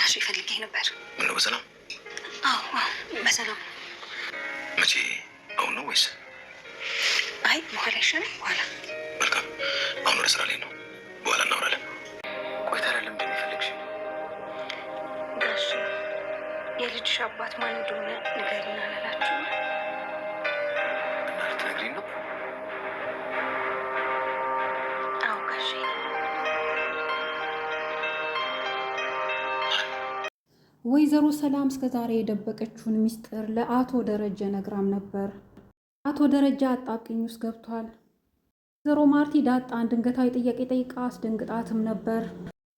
ጋሽ ፈልጌ ነበር። ምነው በሰላም? አዎ በሰላም። መቼ? አሁን ነው ወይስ? አይ በኋላ ይሻላል። በኋላ። መልካም። አሁን ወደ ስራ ላይ ነው። በኋላ እናወራለን። ቆይታ አይደለም እንደሚፈልግሽ ጋሽ። የልጅሽ አባት ማን እንደሆነ ንገሪና አላላችሁ? እና ልትነግሪኝ ነው? አዎ ጋሽ። ወይዘሮ ሰላም እስከዛሬ የደበቀችውን ሚስጥር ለአቶ ደረጀ ነግራም ነበር። አቶ ደረጀ አጣብቂኝ ውስጥ ገብቷል። ወይዘሮ ማርቲ ዳጣን ድንገታዊ ጥያቄ ጠይቃ አስደንግጣትም ነበር።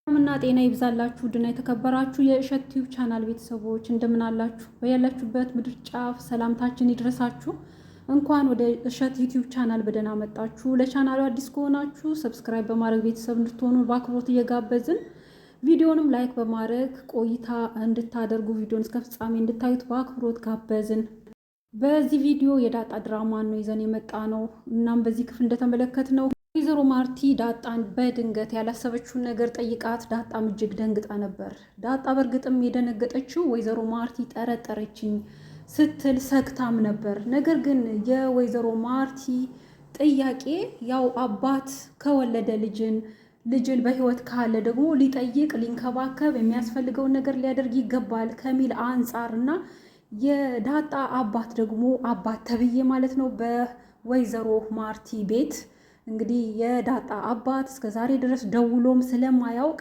ሰላምና ጤና ይብዛላችሁ ድና የተከበራችሁ የእሸት ቲዩብ ቻናል ቤተሰቦች እንደምን አላችሁ? በያላችሁበት ምድር ጫፍ ሰላምታችን ይድረሳችሁ። እንኳን ወደ እሸት ዩቲዩብ ቻናል በደህና መጣችሁ። ለቻናሉ አዲስ ከሆናችሁ ሰብስክራይብ በማድረግ ቤተሰብ እንድትሆኑ በአክብሮት እየጋበዝን ቪዲዮንም ላይክ በማድረግ ቆይታ እንድታደርጉ ቪዲዮን እስከ ፍጻሜ እንድታዩት በአክብሮት ጋበዝን። በዚህ ቪዲዮ የዳጣ ድራማን ነው ይዘን የመጣ ነው። እናም በዚህ ክፍል እንደተመለከትነው ወይዘሮ ማርቲ ዳጣን በድንገት ያላሰበችውን ነገር ጠይቃት፣ ዳጣም እጅግ ደንግጣ ነበር። ዳጣ በእርግጥም የደነገጠችው ወይዘሮ ማርቲ ጠረጠረችኝ ስትል ሰግታም ነበር። ነገር ግን የወይዘሮ ማርቲ ጥያቄ ያው አባት ከወለደ ልጅን በህይወት ካለ ደግሞ ሊጠይቅ ሊንከባከብ የሚያስፈልገውን ነገር ሊያደርግ ይገባል ከሚል አንጻር እና የዳጣ አባት ደግሞ አባት ተብዬ ማለት ነው በወይዘሮ ማርቲ ቤት እንግዲህ የዳጣ አባት እስከ ዛሬ ድረስ ደውሎም ስለማያውቅ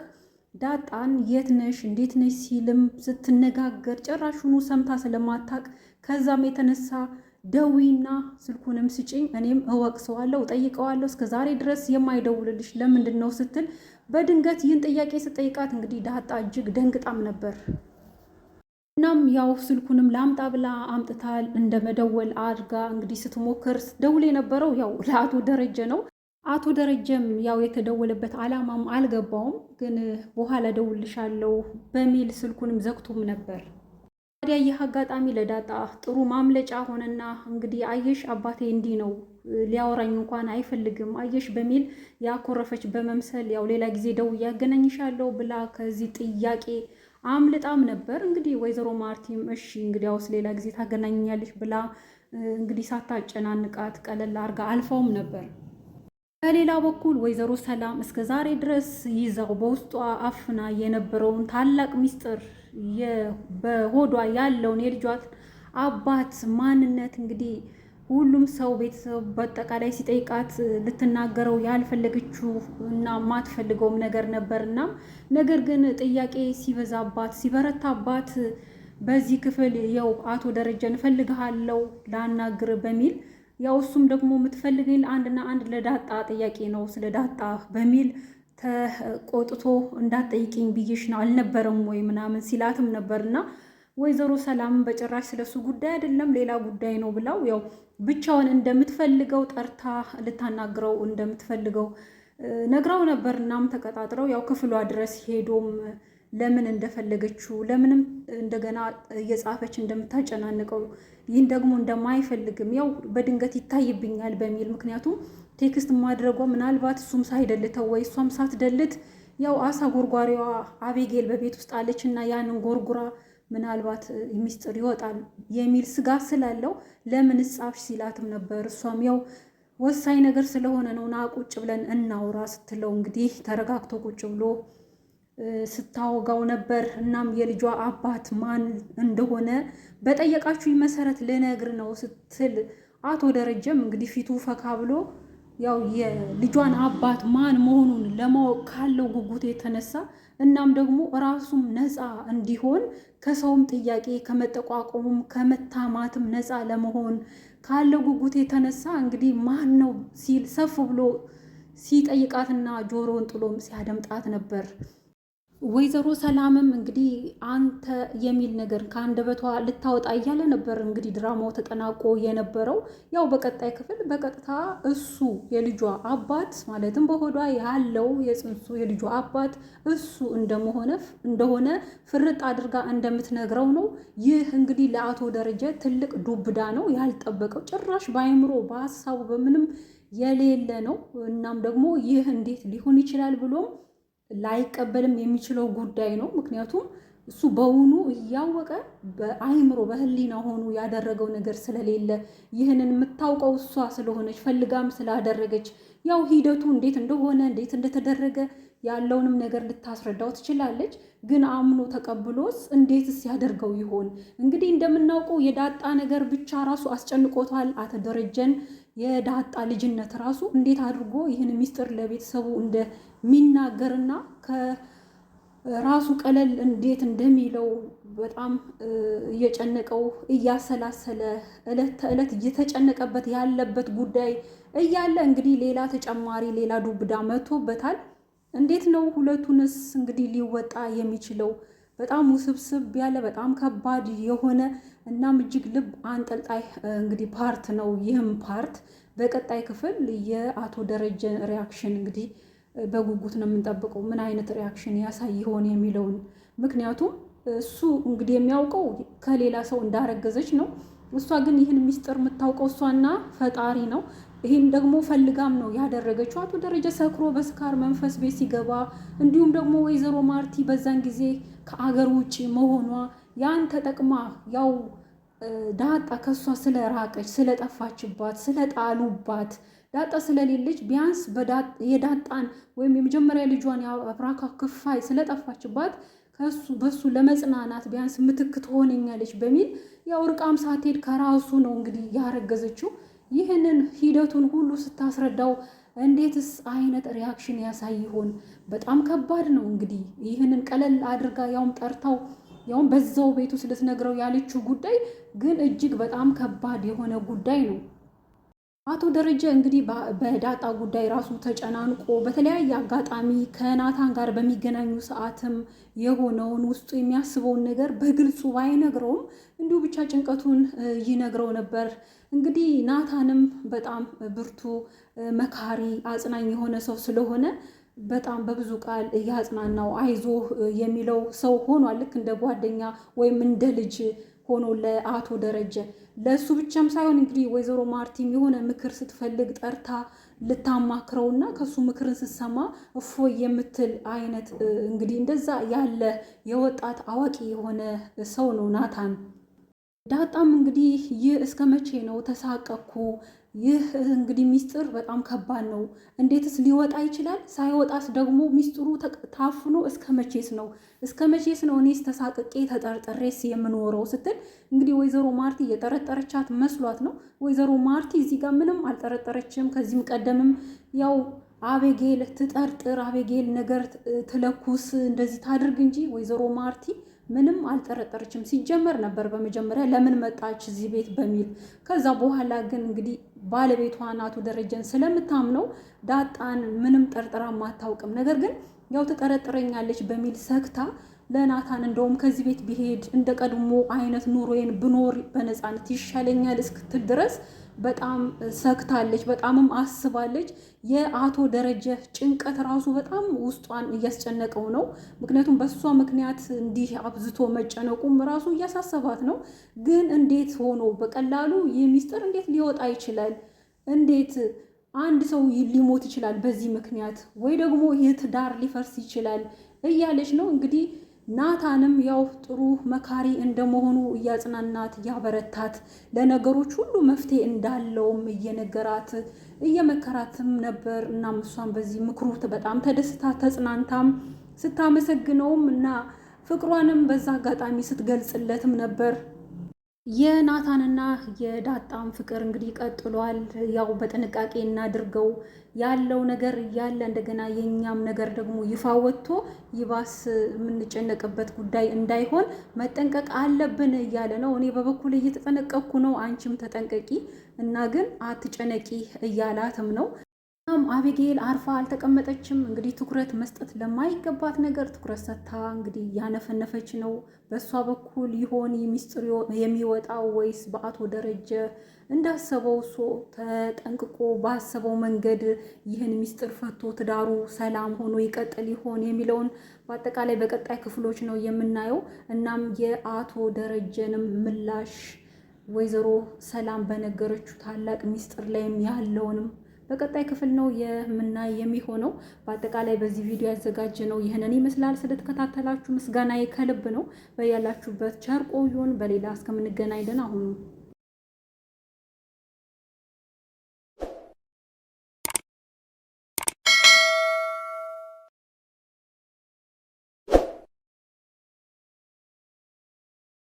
ዳጣን የት ነሽ እንዴት ነሽ ሲልም ስትነጋገር ጭራሹኑ ሰምታ ስለማታቅ ከዛም የተነሳ ደዊና ስልኩንም ስጭኝ እኔም እወቅሰዋለሁ እጠይቀዋለሁ እስከ ዛሬ ድረስ የማይደውልልሽ ለምንድን ነው ስትል በድንገት ይህን ጥያቄ ስጠይቃት እንግዲህ ዳጣ እጅግ ደንግጣም ነበር። እናም ያው ስልኩንም ላምጣ ብላ አምጥታል እንደ መደወል አድርጋ እንግዲህ ስትሞክር ደውል የነበረው ያው ለአቶ ደረጀ ነው። አቶ ደረጀም ያው የተደወለበት ዓላማም አልገባውም፣ ግን በኋላ ደውልሻለሁ በሚል ስልኩንም ዘግቶም ነበር። ታዲያ ይህ አጋጣሚ ለዳጣ ጥሩ ማምለጫ ሆነና እንግዲህ አየሽ አባቴ እንዲህ ነው ሊያወራኝ እንኳን አይፈልግም አየሽ በሚል ያኮረፈች በመምሰል ያው ሌላ ጊዜ ደውዬ ያገናኝሻለሁ ብላ ከዚህ ጥያቄ አምልጣም ነበር። እንግዲህ ወይዘሮ ማርቲም እሺ እንግዲያውስ ሌላ ጊዜ ታገናኛለሽ ብላ እንግዲህ ሳታጨናንቃት ቀለል አድርጋ አልፈውም ነበር። በሌላ በኩል ወይዘሮ ሰላም እስከ ዛሬ ድረስ ይዛው በውስጧ አፍና የነበረውን ታላቅ ሚስጥር በሆዷ ያለውን የልጇት አባት ማንነት እንግዲህ ሁሉም ሰው ቤተሰብ በአጠቃላይ ሲጠይቃት ልትናገረው ያልፈለገችው እና ማትፈልገውም ነገር ነበርና ነገር ግን ጥያቄ ሲበዛባት ሲበረታባት በዚህ ክፍል ያው አቶ ደረጀን እፈልግሃለሁ ላናግር በሚል ያው እሱም ደግሞ የምትፈልገኝ አንድና አንድ ለዳጣ ጥያቄ ነው ስለ ዳጣ በሚል ተቆጥቶ እንዳትጠይቂኝ ብዬሽ ነው አልነበረም ወይ ምናምን ሲላትም ነበርና ወይዘሮ ሰላም በጭራሽ ስለሱ ጉዳይ አይደለም ሌላ ጉዳይ ነው ብላው ያው ብቻውን እንደምትፈልገው ጠርታ ልታናግረው እንደምትፈልገው ነግራው ነበር። እናም ተቀጣጥረው ያው ክፍሏ ድረስ ሄዶም ለምን እንደፈለገችው ለምንም እንደገና እየጻፈች እንደምታጨናንቀው ይህን ደግሞ እንደማይፈልግም ያው በድንገት ይታይብኛል በሚል ምክንያቱም ቴክስት ማድረጓ ምናልባት እሱም ሳይደልተው ወይ እሷም ሳትደልት ያው አሳ ጎርጓሪዋ አቤጌል በቤት ውስጥ አለች እና ያንን ጎርጉራ ምናልባት ሚስጥር ይወጣል የሚል ስጋት ስላለው ለምን ጻፍሽ ሲላትም ነበር። እሷም ያው ወሳኝ ነገር ስለሆነ ነው ና ቁጭ ብለን እናውራ ስትለው እንግዲህ ተረጋግቶ ቁጭ ብሎ ስታወጋው ነበር። እናም የልጇ አባት ማን እንደሆነ በጠየቃችሁኝ መሰረት ልነግር ነው ስትል አቶ ደረጀም እንግዲህ ፊቱ ፈካ ብሎ ያው የልጇን አባት ማን መሆኑን ለማወቅ ካለው ጉጉት የተነሳ እናም ደግሞ ራሱም ነፃ እንዲሆን ከሰውም ጥያቄ ከመጠቋቆሙም ከመታማትም ነፃ ለመሆን ካለው ጉጉት የተነሳ እንግዲህ ማን ነው ሲል ሰፍ ብሎ ሲጠይቃትና ጆሮውን ጥሎም ሲያደምጣት ነበር። ወይዘሮ ሰላምም እንግዲህ አንተ የሚል ነገር ከአንደበቷ ልታወጣ እያለ ነበር እንግዲህ ድራማው ተጠናቆ የነበረው። ያው በቀጣይ ክፍል በቀጥታ እሱ የልጇ አባት ማለትም በሆዷ ያለው የጽንሱ የልጇ አባት እሱ እንደሆነ ፍርጥ አድርጋ እንደምትነግረው ነው። ይህ እንግዲህ ለአቶ ደረጀ ትልቅ ዱብዳ ነው፣ ያልጠበቀው ጭራሽ በአይምሮ በሀሳቡ በምንም የሌለ ነው። እናም ደግሞ ይህ እንዴት ሊሆን ይችላል ብሎም ላይቀበልም የሚችለው ጉዳይ ነው። ምክንያቱም እሱ በውኑ እያወቀ በአይምሮ በህሊና ሆኖ ያደረገው ነገር ስለሌለ ይህንን የምታውቀው እሷ ስለሆነች ፈልጋም ስላደረገች ያው ሂደቱ እንዴት እንደሆነ እንዴት እንደተደረገ ያለውንም ነገር ልታስረዳው ትችላለች። ግን አምኖ ተቀብሎስ እንዴትስ ያደርገው ይሆን? እንግዲህ እንደምናውቀው የዳጣ ነገር ብቻ ራሱ አስጨንቆታል። አቶ ደረጀን የዳጣ ልጅነት ራሱ እንዴት አድርጎ ይህን ሚስጥር ለቤተሰቡ እንደሚናገርና ከራሱ ቀለል እንዴት እንደሚለው በጣም እየጨነቀው እያሰላሰለ እለት ተዕለት እየተጨነቀበት ያለበት ጉዳይ እያለ እንግዲህ ሌላ ተጨማሪ ሌላ ዱብዳ መቶበታል። እንዴት ነው ሁለቱንስ እንግዲህ ሊወጣ የሚችለው? በጣም ውስብስብ ያለ በጣም ከባድ የሆነ እናም እጅግ ልብ አንጠልጣይ እንግዲህ ፓርት ነው። ይህም ፓርት በቀጣይ ክፍል የአቶ ደረጀ ሪያክሽን እንግዲህ በጉጉት ነው የምንጠብቀው። ምን አይነት ሪያክሽን ያሳይ ይሆን የሚለውን። ምክንያቱም እሱ እንግዲህ የሚያውቀው ከሌላ ሰው እንዳረገዘች ነው። እሷ ግን ይህን ሚስጥር የምታውቀው እሷና ፈጣሪ ነው። ይህን ደግሞ ፈልጋም ነው ያደረገችው። አቶ ደረጀ ሰክሮ በስካር መንፈስ ቤት ሲገባ እንዲሁም ደግሞ ወይዘሮ ማርቲ በዛን ጊዜ ከአገር ውጭ መሆኗ ያን ተጠቅማ ያው ዳጣ ከሷ ስለራቀች ስለጠፋችባት ስለጣሉባት ዳጣ ስለሌለች ቢያንስ የዳጣን ወይም የመጀመሪያ ልጇን የአብራካ ክፋይ ስለጠፋችባት በሱ ለመጽናናት ቢያንስ ምትክ ትሆነኛለች በሚል ያው ርቃም ሳትሄድ ከራሱ ነው እንግዲህ ያረገዘችው። ይህንን ሂደቱን ሁሉ ስታስረዳው እንዴትስ አይነት ሪያክሽን ያሳይ ይሆን? በጣም ከባድ ነው። እንግዲህ ይህንን ቀለል አድርጋ ያውም ጠርታው ያውም በዛው ቤቱ ልትነግረው ያለችው ጉዳይ ግን እጅግ በጣም ከባድ የሆነ ጉዳይ ነው። አቶ ደረጀ እንግዲህ በዳጣ ጉዳይ ራሱ ተጨናንቆ በተለያየ አጋጣሚ ከናታን ጋር በሚገናኙ ሰዓትም የሆነውን ውስጡ የሚያስበውን ነገር በግልጹ ባይነግረውም እንዲሁ ብቻ ጭንቀቱን ይነግረው ነበር። እንግዲህ ናታንም በጣም ብርቱ መካሪ አጽናኝ የሆነ ሰው ስለሆነ በጣም በብዙ ቃል እያጽናናው አይዞህ የሚለው ሰው ሆኗል። ልክ እንደ ጓደኛ ወይም እንደ ልጅ ሆኖ ለአቶ ደረጀ ለእሱ ብቻም ሳይሆን እንግዲህ ወይዘሮ ማርቲም የሆነ ምክር ስትፈልግ ጠርታ ልታማክረውና ከሱ ምክርን ስትሰማ እፎይ የምትል አይነት እንግዲህ እንደዛ ያለ የወጣት አዋቂ የሆነ ሰው ነው ናታን። ዳጣም እንግዲህ ይህ እስከ መቼ ነው ተሳቀኩ? ይህ እንግዲህ ሚስጥር በጣም ከባድ ነው። እንዴትስ ሊወጣ ይችላል? ሳይወጣስ ደግሞ ሚስጥሩ ታፍኖ እስከ መቼስ ነው? እስከ መቼስ ነው እኔስ ተሳቅቄ ተጠርጥሬስ የምኖረው ስትል እንግዲህ ወይዘሮ ማርቲ የጠረጠረቻት መስሏት ነው። ወይዘሮ ማርቲ እዚህ ጋር ምንም አልጠረጠረችም። ከዚህም ቀደምም ያው አቤጌል ትጠርጥር፣ አቤጌል ነገር ትለኩስ፣ እንደዚህ ታድርግ እንጂ ወይዘሮ ማርቲ ምንም አልጠረጠረችም። ሲጀመር ነበር በመጀመሪያ ለምን መጣች እዚህ ቤት በሚል ከዛ በኋላ ግን እንግዲህ ባለቤቷን አቶ ደረጀን ስለምታምነው ዳጣን ምንም ጠርጥራ አታውቅም። ነገር ግን ያው ትጠረጥረኛለች በሚል ሰግታ ለናታን እንደውም ከዚህ ቤት ቢሄድ እንደ ቀድሞ አይነት ኑሮዬን ብኖር በነፃነት ይሻለኛል እስክትል ድረስ በጣም ሰግታለች። በጣምም አስባለች። የአቶ ደረጀ ጭንቀት ራሱ በጣም ውስጧን እያስጨነቀው ነው። ምክንያቱም በሷ ምክንያት እንዲህ አብዝቶ መጨነቁም ራሱ እያሳሰባት ነው። ግን እንዴት ሆኖ በቀላሉ ይህ ሚስጥር እንዴት ሊወጣ ይችላል? እንዴት አንድ ሰው ሊሞት ይችላል በዚህ ምክንያት? ወይ ደግሞ ይህ ትዳር ሊፈርስ ይችላል እያለች ነው እንግዲህ ናታንም ያው ጥሩ መካሪ እንደመሆኑ እያጽናናት እያበረታት ለነገሮች ሁሉ መፍትሄ እንዳለውም እየነገራት እየመከራትም ነበር። እናም እሷም በዚህ ምክሩ በጣም ተደስታ ተጽናንታም ስታመሰግነውም እና ፍቅሯንም በዛ አጋጣሚ ስትገልጽለትም ነበር። የናታንና የዳጣም ፍቅር እንግዲህ ቀጥሏል። ያው በጥንቃቄ እናድርገው ያለው ነገር እያለ እንደገና የኛም ነገር ደግሞ ይፋ ወጥቶ ይባስ የምንጨነቅበት ጉዳይ እንዳይሆን መጠንቀቅ አለብን እያለ ነው። እኔ በበኩል እየተጠነቀቅኩ ነው፣ አንቺም ተጠንቀቂ እና ግን አትጨነቂ እያላትም ነው። እናም አቤጌል አርፋ አልተቀመጠችም። እንግዲህ ትኩረት መስጠት ለማይገባት ነገር ትኩረት ሰጥታ እንግዲህ ያነፈነፈች ነው። በእሷ በኩል ይሆን ሚስጥር የሚወጣው ወይስ በአቶ ደረጀ እንዳሰበው እሱ ተጠንቅቆ ባሰበው መንገድ ይህን ሚስጥር ፈቶ ትዳሩ ሰላም ሆኖ ይቀጥል ይሆን የሚለውን በአጠቃላይ በቀጣይ ክፍሎች ነው የምናየው። እናም የአቶ ደረጀንም ምላሽ ወይዘሮ ሰላም በነገረችው ታላቅ ሚስጥር ላይም ያለውንም በቀጣይ ክፍል ነው የምናይ የሚሆነው። በአጠቃላይ በዚህ ቪዲዮ ያዘጋጀ ነው ይህንን ይመስላል። ስለተከታተላችሁ ምስጋናዬ ከልብ ነው። በያላችሁበት ቸር ቆዩን። በሌላ እስከምንገናኝ ደህና ሁኑ።